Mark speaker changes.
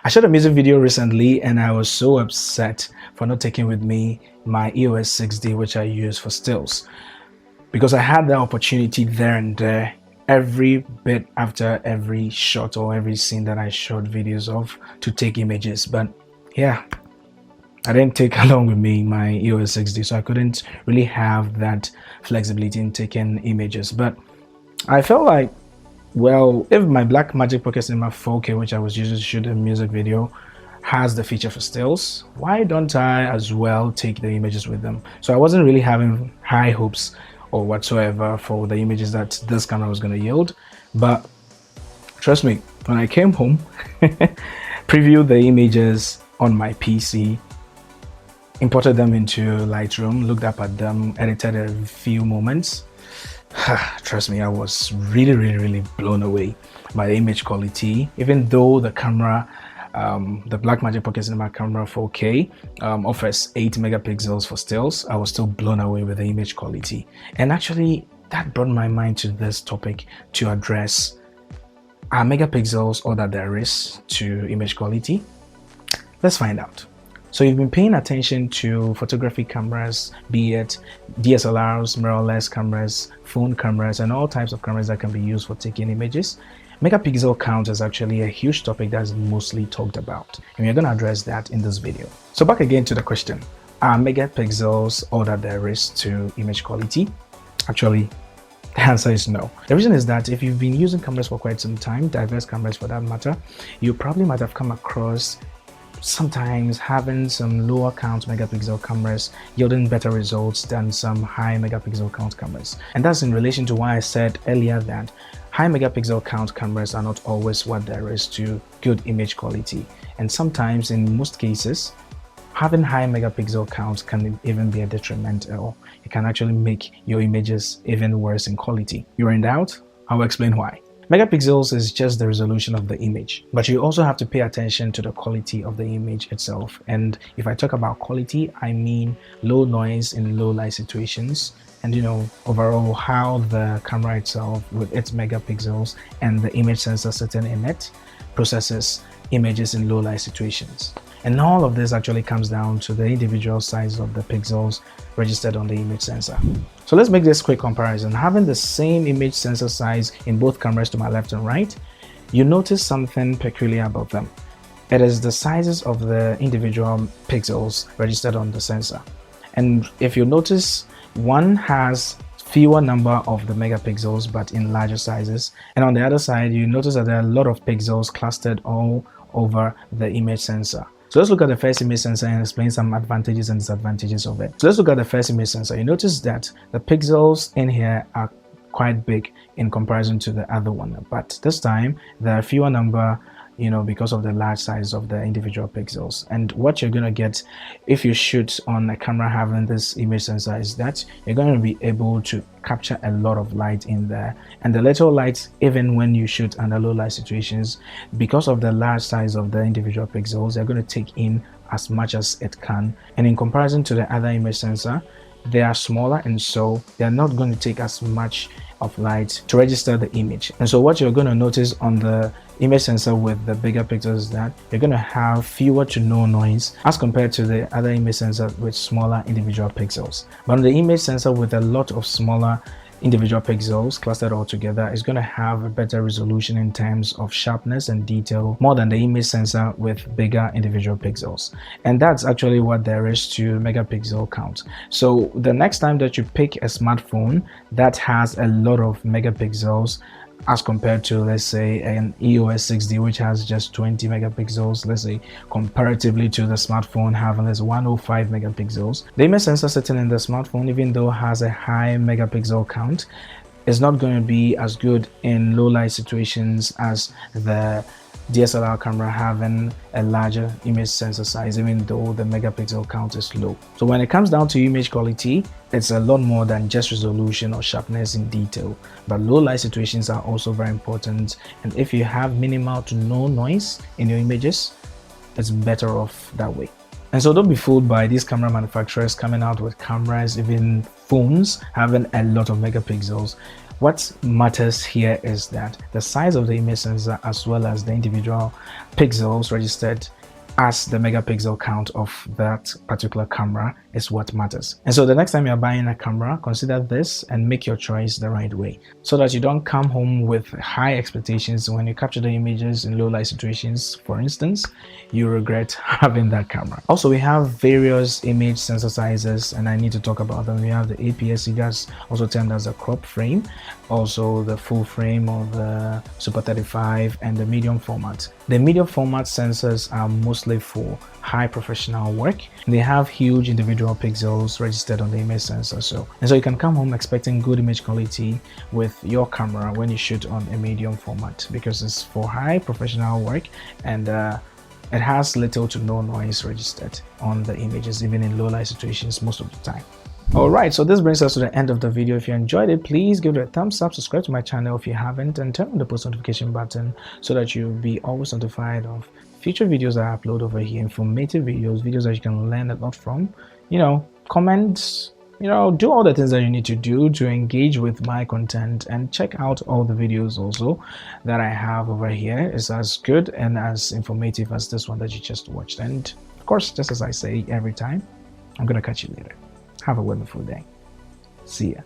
Speaker 1: I shot a music video recently and I was so upset for not taking with me my EOS 6D, which I use for stills, because I had the opportunity there and there, every bit after every shot or every scene that I shot videos of, to take images. But yeah, I didn't take along with me my EOS 6D, so I couldn't really have that flexibility in taking images. But I felt like, well, if my Blackmagic Pocket Cinema 4K, which I was using to shoot a music video, has the feature for stills, why don't I as well take the images with them? So I wasn't really having high hopes or whatsoever for the images that this camera was going to yield. But trust me, when I came home, previewed the images on my PC, imported them into Lightroom, looked up at them, edited a few moments, trust me, I was really blown away by the image quality. Even though the camera, the Blackmagic Pocket Cinema camera 4K offers 8 megapixels for stills, I was still blown away with the image quality. And actually, that brought my mind to this topic to address: are megapixels all that there is to image quality? Let's find out. So you've been paying attention to photography cameras, be it DSLRs, mirrorless cameras, phone cameras, and all types of cameras that can be used for taking images. Megapixel count is actually a huge topic that's mostly talked about, and we're going to address that in this video. So back again to the question: are megapixels all that there is to image quality? Actually, the answer is no. The reason is that if you've been using cameras for quite some time, diverse cameras for that matter, you probably might have come across sometimes having some lower count megapixel cameras yielding better results than some high megapixel count cameras. And that's in relation to why I said earlier that high megapixel count cameras are not always what there is to good image quality. And sometimes, in most cases, having high megapixel counts can even be a detrimental. It can actually make your images even worse in quality. You're in doubt? I'll explain why. Megapixels is just the resolution of the image, but you also have to pay attention to the quality of the image itself. And if I talk about quality, I mean low noise in low light situations, and overall how the camera itself with its megapixels and the image sensor sitting in it processes images in low light situations. And all of this actually comes down to the individual size of the pixels registered on the image sensor. So let's make this quick comparison. Having the same image sensor size in both cameras to my left and right, you notice something peculiar about them. It is the sizes of the individual pixels registered on the sensor. And if you notice, one has fewer number of the megapixels but in larger sizes, and on the other side you notice that there are a lot of pixels clustered all over the image sensor. So let's look at the first image sensor and explain some advantages and disadvantages of it. So let's look at the first image sensor. You notice that the pixels in here are quite big in comparison to the other one, but this time there are fewer number, because of the large size of the individual pixels. And what you're going to get if you shoot on a camera having this image sensor is that you're going to be able to capture a lot of light in there, and the little light, even when you shoot under low light situations, because of the large size of the individual pixels, they're going to take in as much as it can. And in comparison to the other image sensor, they are smaller, and so they are not going to take as much of light to register the image. And so what you're going to notice on the image sensor with the bigger pixels is that you're going to have fewer to no noise as compared to the other image sensor with smaller individual pixels. But on the image sensor with a lot of smaller individual pixels clustered all together, is going to have a better resolution in terms of sharpness and detail more than the image sensor with bigger individual pixels. And that's actually what there is to megapixel count. So the next time that you pick a smartphone that has a lot of megapixels as compared to, let's say, an EOS 6D which has just 20 megapixels, let's say, comparatively to the smartphone having this 105 megapixels, the image sensor sitting in the smartphone, even though it has a high megapixel count, is not going to be as good in low light situations as the DSLR camera having a larger image sensor size, even though the megapixel count is low. So when it comes down to image quality, it's a lot more than just resolution or sharpness in detail, but low light situations are also very important. And if you have minimal to no noise in your images, it's better off that way. And so don't be fooled by these camera manufacturers coming out with cameras, even phones, having a lot of megapixels. What matters here is that the size of the image sensor as well as the individual pixels registered as the megapixel count of that particular camera is what matters. And so the next time you're buying a camera, consider this and make your choice the right way, so that you don't come home with high expectations. When you capture the images in low light situations, for instance, you regret having that camera. Also, we have various image sensor sizes, and I need to talk about them. We have the APS-C, that's also termed as a crop frame, also the full frame or the Super 35, and the medium format. The medium format sensors are mostly for high professional work. They have huge individual pixels registered on the image sensor, so you can come home expecting good image quality with your camera when you shoot on a medium format, because it's for high professional work, and it has little to no noise registered on the images, even in low light situations most of the time. Alright, so this brings us to the end of the video. If you enjoyed it, please give it a thumbs up, subscribe to my channel if you haven't, and turn on the post notification button so that you'll be always notified of future videos that I upload over here, informative videos that you can learn a lot from. Comment, do all the things that you need to do to engage with my content, and check out all the videos also that I have over here. It's as good and as informative as this one that you just watched. And of course, just as I say every time, I'm gonna catch you later. Have a wonderful day. See ya.